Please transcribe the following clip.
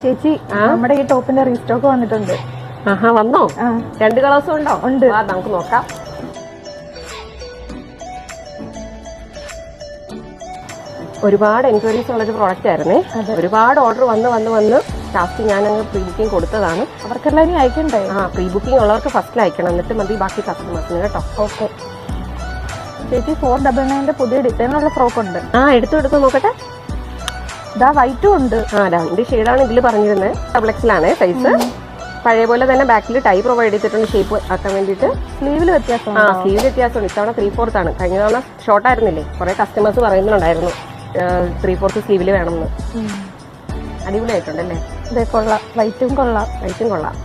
ചേച്ചി നമ്മുടെ ഈ ടോപ്പിന്റെ റീസ്റ്റോക്ക് വന്നിട്ടുണ്ട്. ആഹാ, വന്നോ? 2 കളേഴ്സും ഉണ്ടോ? ഉണ്ട്. നമുക്ക് നോക്കാം. ഒരുപാട് എൻക്വയറീസ് ഉള്ളൊരു പ്രോഡക്റ്റ് ആയിരുന്നേ. ഒരുപാട് ഓർഡർ വന്ന് ലാസ്റ്റ് ഞാൻ അങ്ങ് പ്രീ ബുക്കിംഗ് കൊടുത്തതാണ്. അവർക്കെല്ലാം ഇനി അയക്കണ്ടേ? പ്രീ ബുക്കിംഗ് ഉള്ളവർക്ക് ഫസ്റ്റിൽ അയക്കണം, എന്നിട്ട് മതി ബാക്കി കസ്റ്റമേഴ്സിന് കേട്ടോ. ഓക്കെ ചേച്ചി, 499 പുതിയ ഡിസൈനുള്ള ഫ്രോക്ക് ഉണ്ട്. എടുത്തു നോക്കട്ടെ. ഇതാ വൈറ്റും ഉണ്ട്. 2 ഷെയ്ഡാണ് ഇതിൽ പറഞ്ഞിരുന്നത്. XXL ആണ് സൈസ്. പഴയ പോലെ തന്നെ ബാക്കിൽ ടൈ പ്രൊവൈഡ് ചെയ്തിട്ടുണ്ട് ഷേപ്പ് ആക്കാൻ വേണ്ടിയിട്ട്. സ്ലീവിൽ വ്യത്യാസമുണ്ട്. സ്ലീവിൽ വ്യത്യാസമുണ്ട്. ഇത്തവണ 3/4 ആണ്. കഴിഞ്ഞ തവണ ഷോർട്ട് ആയിരുന്നില്ലേ? കുറെ കസ്റ്റമേഴ്സ് പറയുന്നുണ്ടായിരുന്നു 3/4 സ്ലീവിൽ വേണമെന്ന്. അടിപൊളിയായിട്ടുണ്ടല്ലേ? ഇതേ കൊള്ളാം, വൈറ്റും കൊള്ളാം. വൈറ്റും കൊള്ളാം.